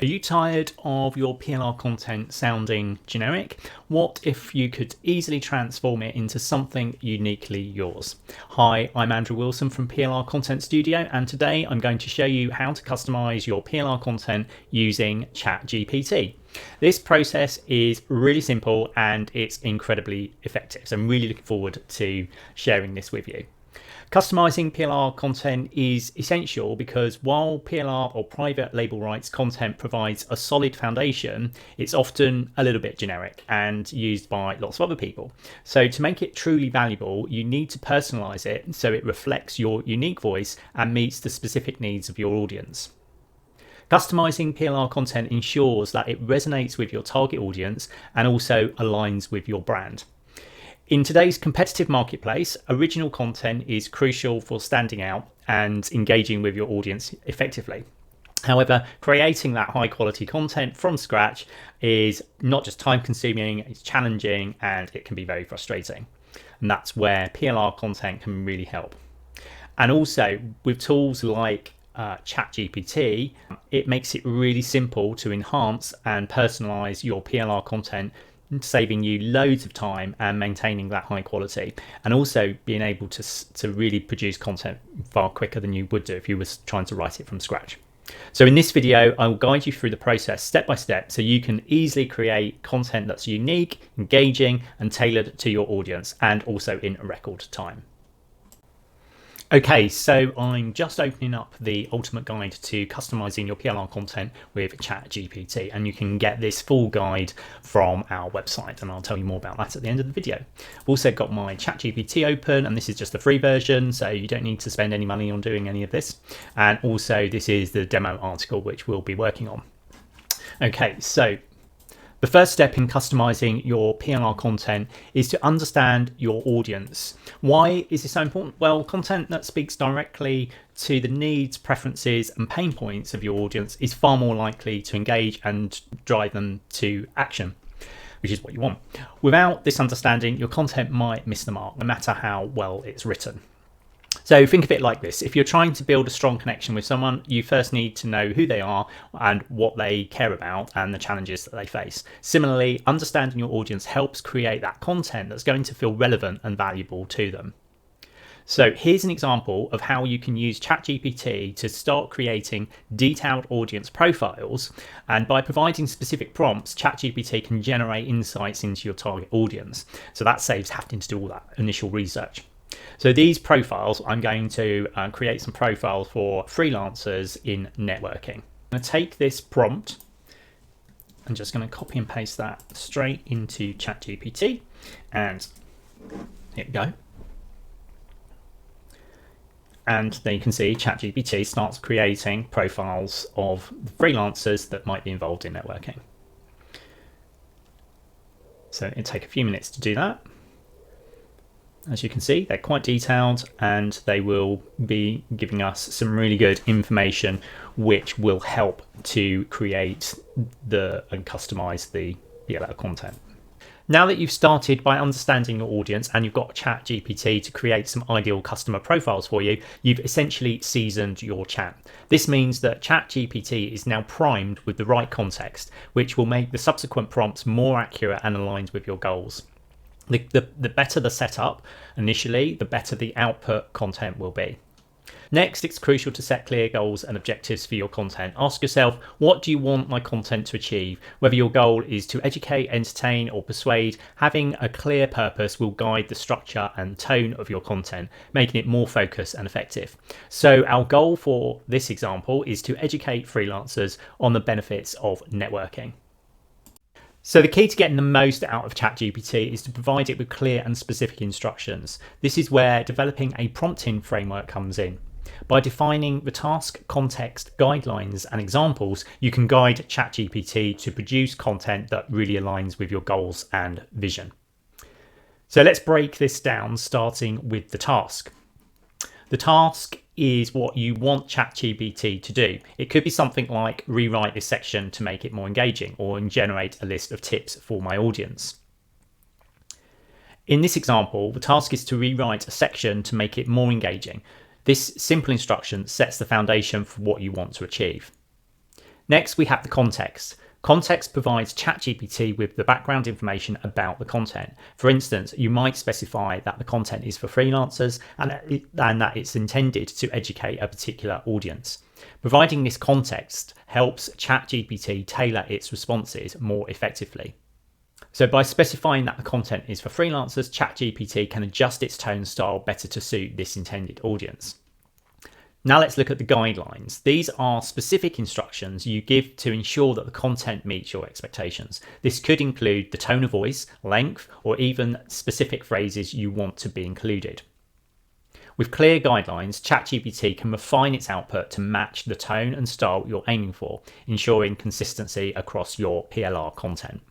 Are you tired of your PLR content sounding generic? What if you could easily transform it into something uniquely yours? Hi, I'm Andrew Wilson from PLR Content Studio, and today I'm going to show you how to customize your PLR content using ChatGPT. This process is really simple and it's incredibly effective. So I'm really looking forward to sharing this with you. Customizing PLR content is essential because while PLR or private label rights content provides a solid foundation, it's often a little bit generic and used by lots of other people. So to make it truly valuable, you need to personalize it so it reflects your unique voice and meets the specific needs of your audience. Customizing PLR content ensures that it resonates with your target audience and also aligns with your brand. In today's competitive marketplace, original content is crucial for standing out and engaging with your audience effectively. However, creating that high quality content from scratch is not just time consuming, it's challenging and it can be very frustrating. And that's where PLR content can really help. And also with tools like ChatGPT, it makes it really simple to enhance and personalize your PLR content, saving you loads of time and maintaining that high quality, and also being able to really produce content far quicker than you would do if you were trying to write it from scratch. So in this video, I will guide you through the process step by step so you can easily create content that's unique, engaging, and tailored to your audience, and also in a record time. Okay, so I'm just opening up the ultimate guide to customizing your PLR content with ChatGPT, and you can get this full guide from our website, and I'll tell you more about that at the end of the video. I've also got my ChatGPT open, and this is just the free version, so you don't need to spend any money on doing any of this. And also this is the demo article which we'll be working on. Okay, so the first step in customizing your PLR content is to understand your audience. Why is this so important? Well, content that speaks directly to the needs, preferences, and pain points of your audience is far more likely to engage and drive them to action, which is what you want. Without this understanding, your content might miss the mark, no matter how well it's written. So think of it like this. If you're trying to build a strong connection with someone, you first need to know who they are and what they care about and the challenges that they face. Similarly, understanding your audience helps create that content that's going to feel relevant and valuable to them. So here's an example of how you can use ChatGPT to start creating detailed audience profiles. And by providing specific prompts, ChatGPT can generate insights into your target audience. So that saves having to do all that initial research. So these profiles, I'm going to create some profiles for freelancers in networking. I'm going to take this prompt and just going to copy and paste that straight into ChatGPT, and here we go. And there you can see ChatGPT starts creating profiles of freelancers that might be involved in networking. So it'll take a few minutes to do that. As you can see, they're quite detailed and they will be giving us some really good information which will help to create and customize the PLR content. Now that you've started by understanding your audience and you've got ChatGPT to create some ideal customer profiles for you, you've essentially seasoned your chat. This means that ChatGPT is now primed with the right context, which will make the subsequent prompts more accurate and aligned with your goals. The better the setup initially, the better the output content will be. Next, it's crucial to set clear goals and objectives for your content. Ask yourself, what do you want my content to achieve? Whether your goal is to educate, entertain, or persuade, having a clear purpose will guide the structure and tone of your content, making it more focused and effective. So our goal for this example is to educate freelancers on the benefits of networking. So the key to getting the most out of ChatGPT is to provide it with clear and specific instructions. This is where developing a prompting framework comes in. By defining the task, context, guidelines, and examples, you can guide ChatGPT to produce content that really aligns with your goals and vision. So let's break this down, starting with the task. The task is what you want ChatGPT to do. It could be something like rewrite this section to make it more engaging, or generate a list of tips for my audience. In this example, the task is to rewrite a section to make it more engaging. This simple instruction sets the foundation for what you want to achieve. Next, we have the context. Context provides ChatGPT with the background information about the content. For instance, you might specify that the content is for freelancers and that it's intended to educate a particular audience. Providing this context helps ChatGPT tailor its responses more effectively. So by specifying that the content is for freelancers, ChatGPT can adjust its tone style better to suit this intended audience. Now let's look at the guidelines. These are specific instructions you give to ensure that the content meets your expectations. This could include the tone of voice, length, or even specific phrases you want to be included. With clear guidelines, ChatGPT can refine its output to match the tone and style you're aiming for, ensuring consistency across your PLR content.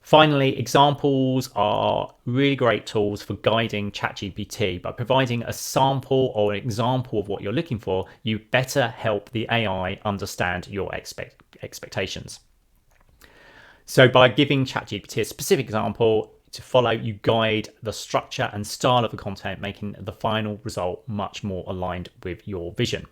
Finally, examples are really great tools for guiding ChatGPT. By providing a sample or an example of what you're looking for, you better help the AI understand your expectations. So by giving ChatGPT a specific example to follow, you guide the structure and style of the content, making the final result much more aligned with your vision.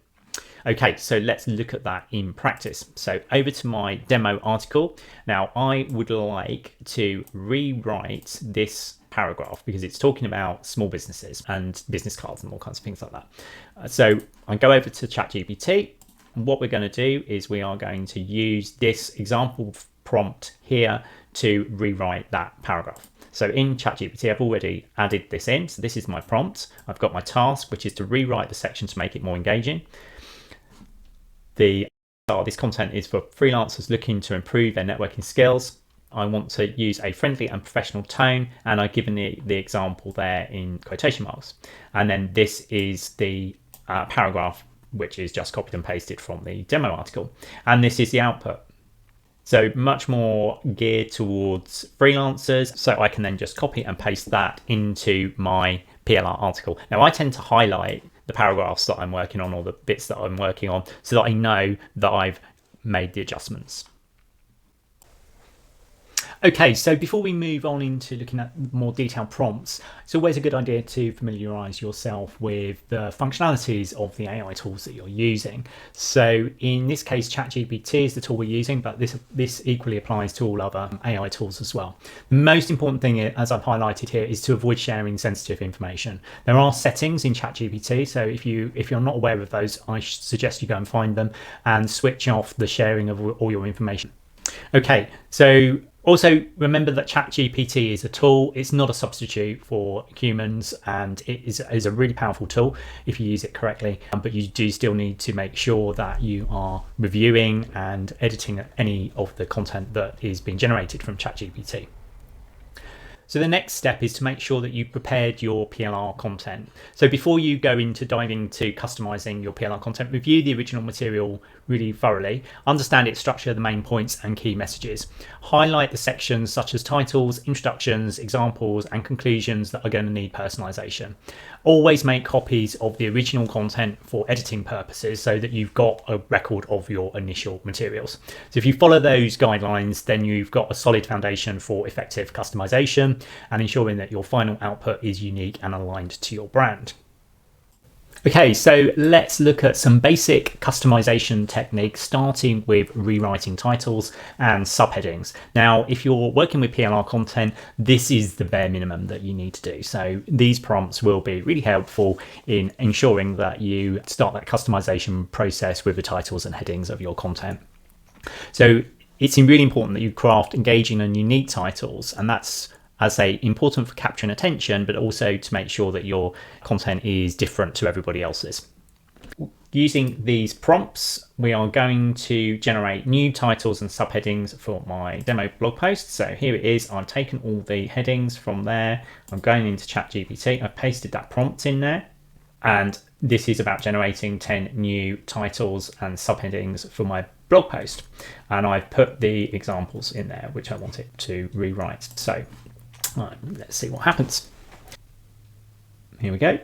Okay, so let's look at that in practice. So over to my demo article. Now I would like to rewrite this paragraph because it's talking about small businesses and business cards and all kinds of things like that. So I go over to ChatGPT. What we're going to do is we are going to use this example prompt here to rewrite that paragraph. So in ChatGPT, I've already added this in. So this is my prompt. I've got my task, which is to rewrite the section to make it more engaging. This content is for freelancers looking to improve their networking skills. I want to use a friendly and professional tone, and I've given the example there in quotation marks. And then this is the paragraph, which is just copied and pasted from the demo article. And this is the output. So much more geared towards freelancers. So I can then just copy and paste that into my PLR article. Now I tend to highlight the paragraphs that I'm working on or the bits that I'm working on so that I know that I've made the adjustments. Okay, so before we move on into looking at more detailed prompts, it's always a good idea to familiarize yourself with the functionalities of the AI tools that you're using. So in this case, ChatGPT is the tool we're using, but this equally applies to all other AI tools as well. The most important thing, as I've highlighted here, is to avoid sharing sensitive information. There are settings in ChatGPT, so if you're not aware of those, I suggest you go and find them and switch off the sharing of all your information. Okay, so also remember that ChatGPT is a tool. It's not a substitute for humans, and it is a really powerful tool if you use it correctly. But you do still need to make sure that you are reviewing and editing any of the content that is being generated from ChatGPT. So the next step is to make sure that you prepared your PLR content. So before you go into diving to customizing your PLR content, review the original material really thoroughly, understand its structure, the main points and key messages. Highlight the sections such as titles, introductions, examples and conclusions that are going to need personalization. Always make copies of the original content for editing purposes so that you've got a record of your initial materials. So if you follow those guidelines, then you've got a solid foundation for effective customization and ensuring that your final output is unique and aligned to your brand. Okay, so let's look at some basic customization techniques, starting with rewriting titles and subheadings. Now, if you're working with PLR content, this is the bare minimum that you need to do. So these prompts will be really helpful in ensuring that you start that customization process with the titles and headings of your content. So it's really important that you craft engaging and unique titles, and that's, as I say, important for capturing attention, but also to make sure that your content is different to everybody else's. Using these prompts, we are going to generate new titles and subheadings for my demo blog post. So here it is. I've taken all the headings from there. I'm going into ChatGPT. I've pasted that prompt in there. And this is about generating 10 new titles and subheadings for my blog post. And I've put the examples in there, which I want it to rewrite. So let's see what happens. Here we go.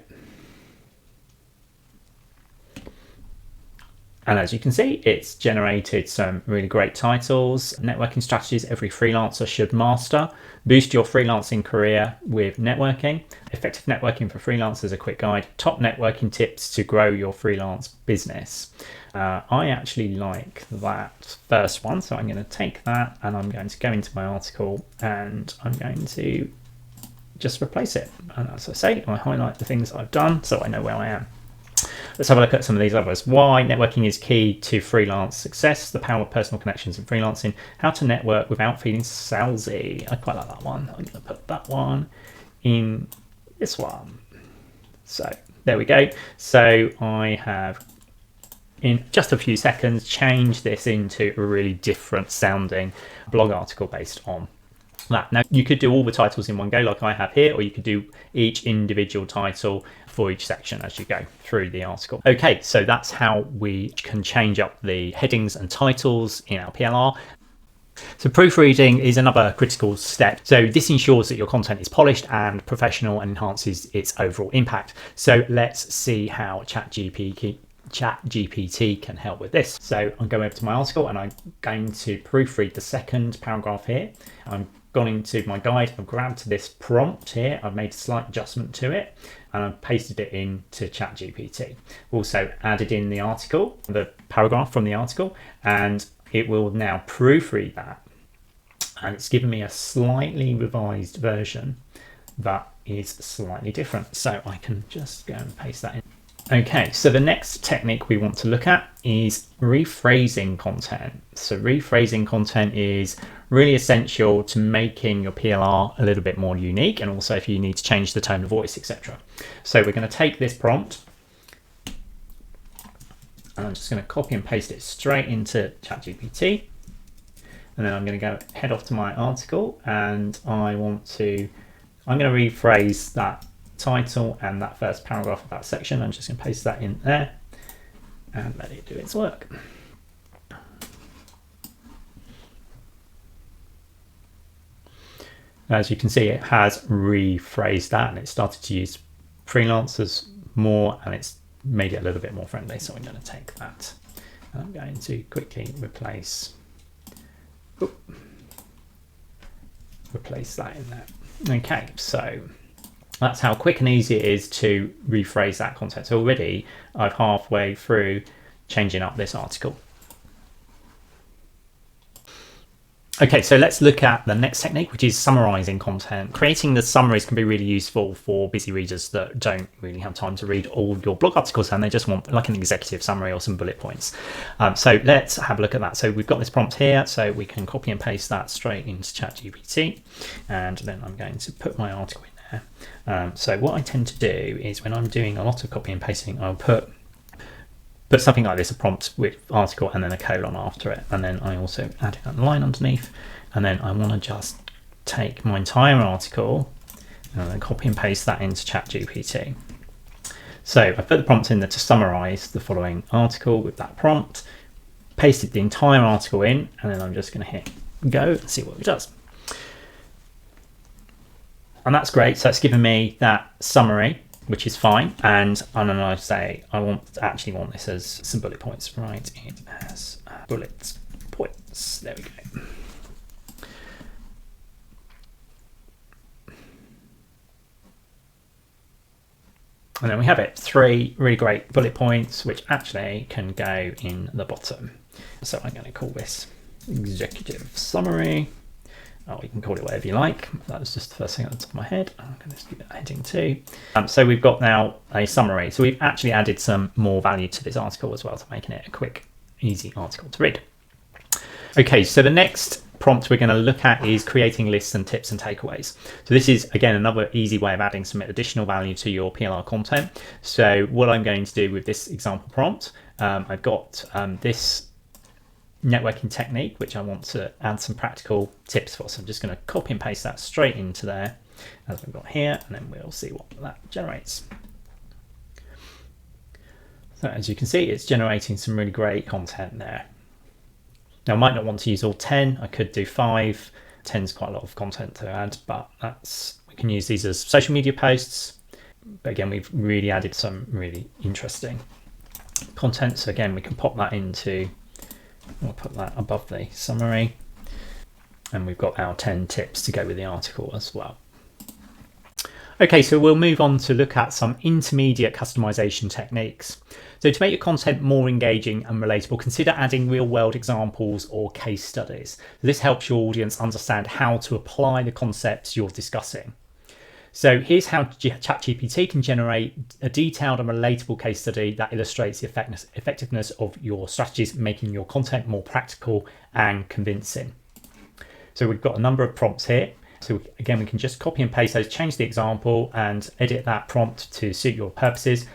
And as you can see, it's generated some really great titles. Networking strategies every freelancer should master. Boost your freelancing career with networking. Effective networking for freelancers, a quick guide. Top networking tips to grow your freelance business. I actually like that first one, so I'm going to take that and I'm going to go into my article and I'm going to just replace it. And as I say, I highlight the things I've done so I know where I am. Let's have a look at some of these others. Why networking is key to freelance success, the power of personal connections in freelancing, how to network without feeling salesy. I quite like that one. I'm going to put that one in this one. So there we go. So I have, in just a few seconds, changed this into a really different sounding blog article based on that. Now you could do all the titles in one go like I have here, or you could do each individual title for each section as you go through the article. Okay, so that's how we can change up the headings and titles in our PLR. So proofreading is another critical step. So this ensures that your content is polished and professional and enhances its overall impact. So let's see how ChatGPT can help with this. So I'm going over to my article and I'm going to proofread the second paragraph here. I'm gone into my guide, I've grabbed this prompt here, I've made a slight adjustment to it and I've pasted it into ChatGPT. Also added in the article, the paragraph from the article, and it will now proofread that. And it's given me a slightly revised version that is slightly different. So I can just go and paste that in. Okay, so the next technique we want to look at is rephrasing content. So rephrasing content is really essential to making your PLR a little bit more unique, and also if you need to change the tone of voice, etc. So we're going to take this prompt and I'm just going to copy and paste it straight into ChatGPT, and then I'm going to go head off to my article and I'm going to rephrase that title and that first paragraph of that section. I'm just going to paste that in there and let it do its work. As you can see, it has rephrased that and it started to use freelancers more and it's made it a little bit more friendly. So I'm going to take that and I'm going to quickly replace that in there. Okay, so that's how quick and easy it is to rephrase that content. So already I've halfway through changing up this article. Okay, so let's look at the next technique, which is summarizing content. Creating the summaries can be really useful for busy readers that don't really have time to read all your blog articles and they just want like an executive summary or some bullet points. So let's have a look at that. So we've got this prompt here, so we can copy and paste that straight into ChatGPT, and then I'm going to put my article in there. So what I tend to do is when I'm doing a lot of copy and pasting, I'll put something like this, a prompt with article and then a colon after it, and then I also add a line underneath, and then I want to just take my entire article and then copy and paste that into ChatGPT. So I put the prompt in there to summarize the following article with that prompt, pasted the entire article in, and then I'm just going to hit go and see what it does. And that's great. So it's given me that summary, which is fine. And then I say, I actually want this as some bullet points, right? It has bullet points. There we go. And then we have it, 3 really great bullet points, which actually can go in the bottom. So I'm going to call this executive summary. Oh, you can call it whatever you like. That was just the first thing at the top of my head. I'm going to give it a heading too. So we've got now a summary. So we've actually added some more value to this article as well, to making it a quick, easy article to read. Okay, so the next prompt we're going to look at is creating lists and tips and takeaways. So this is, again, another easy way of adding some additional value to your PLR content. So what I'm going to do with this example prompt, I've got this networking technique, which I want to add some practical tips for. So I'm just going to copy and paste that straight into there, as we've got here, and then we'll see what that generates. So as you can see, it's generating some really great content there. Now I might not want to use all 10, I could do 5. 10 is quite a lot of content to add, but we can use these as social media posts. But again, we've really added some really interesting content. So again, we can pop that into, we'll put that above the summary, and we've got our 10 tips to go with the article as well. Okay, so we'll move on to look at some intermediate customization techniques. So to make your content more engaging and relatable, consider adding real-world examples or case studies. This helps your audience understand how to apply the concepts you're discussing. So here's how ChatGPT can generate a detailed and relatable case study that illustrates the effectiveness of your strategies, making your content more practical and convincing. So we've got a number of prompts here. So again, we can just copy and paste those, change the example and edit that prompt to suit your purposes.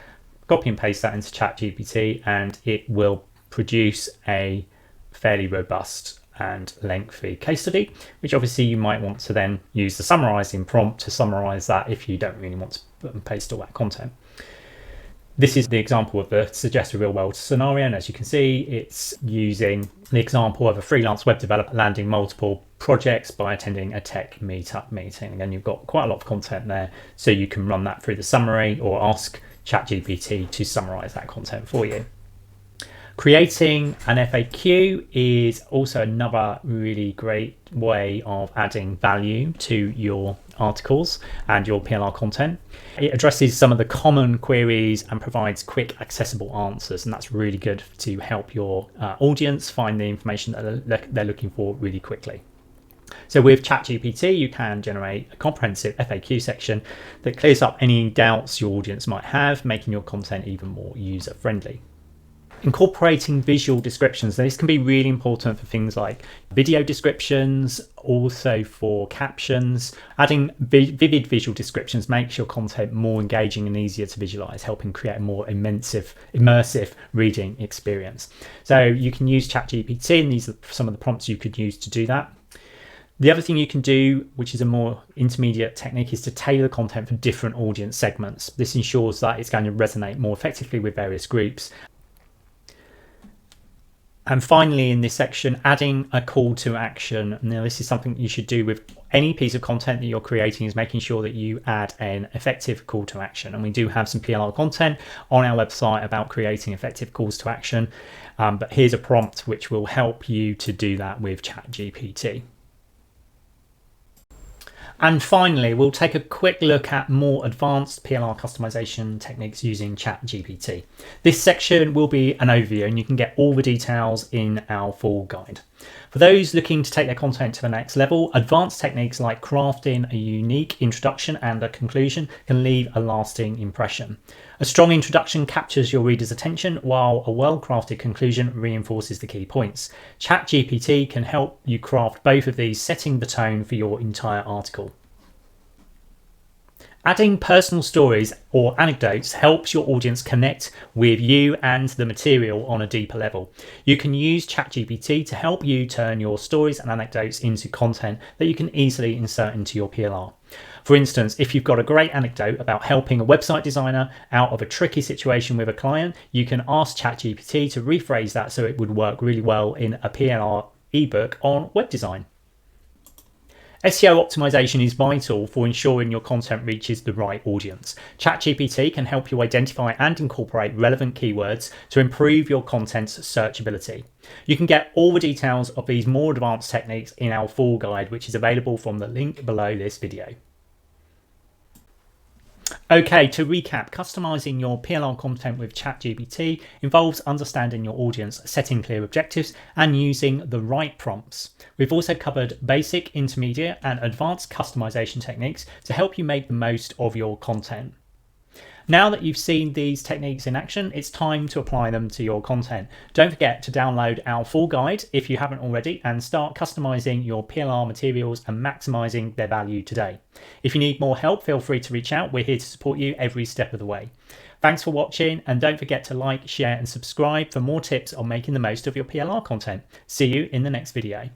Copy and paste that into ChatGPT and it will produce a fairly robust and lengthy case study, which obviously you might want to then use the summarizing prompt to summarize that if you don't really want to put and paste all that content. This is the example of the suggested real world scenario, and as you can see, it's using the example of a freelance web developer landing multiple projects by attending a tech meetup meeting. Again, you've got quite a lot of content there, so you can run that through the summary or ask ChatGPT to summarize that content for you. Creating an FAQ is also another really great way of adding value to your articles and your PLR content. It addresses some of the common queries and provides quick, accessible answers, and that's really good to help your audience find the information that they're looking for really quickly. So with ChatGPT, you can generate a comprehensive FAQ section that clears up any doubts your audience might have, making your content even more user-friendly. Incorporating visual descriptions. Now, this can be really important for things like video descriptions, also for captions. Adding vivid visual descriptions makes your content more engaging and easier to visualize, helping create a more immersive reading experience. So you can use ChatGPT, and these are some of the prompts you could use to do that. The other thing you can do, which is a more intermediate technique, is to tailor content for different audience segments. This ensures that it's going to resonate more effectively with various groups. And finally, in this section, adding a call to action. Now, this is something you should do with any piece of content that you're creating, is making sure that you add an effective call to action. And we do have some PLR content on our website about creating effective calls to action. But here's a prompt which will help you to do that with ChatGPT. And finally, we'll take a quick look at more advanced PLR customization techniques using ChatGPT. This section will be an overview, and you can get all the details in our full guide. For those looking to take their content to the next level, advanced techniques like crafting a unique introduction and a conclusion can leave a lasting impression. A strong introduction captures your reader's attention, while a well-crafted conclusion reinforces the key points. ChatGPT can help you craft both of these, setting the tone for your entire article. Adding personal stories or anecdotes helps your audience connect with you and the material on a deeper level. You can use ChatGPT to help you turn your stories and anecdotes into content that you can easily insert into your PLR. For instance, if you've got a great anecdote about helping a website designer out of a tricky situation with a client, you can ask ChatGPT to rephrase that so it would work really well in a PLR ebook on web design. SEO optimization is vital for ensuring your content reaches the right audience. ChatGPT can help you identify and incorporate relevant keywords to improve your content's searchability. You can get all the details of these more advanced techniques in our full guide, which is available from the link below this video. Okay, to recap, customizing your PLR content with ChatGPT involves understanding your audience, setting clear objectives, and using the right prompts. We've also covered basic, intermediate, and advanced customization techniques to help you make the most of your content. Now that you've seen these techniques in action, it's time to apply them to your content. Don't forget to download our full guide if you haven't already, and start customizing your PLR materials and maximizing their value today. If you need more help, feel free to reach out. We're here to support you every step of the way. Thanks for watching, and don't forget to like, share, and subscribe for more tips on making the most of your PLR content. See you in the next video.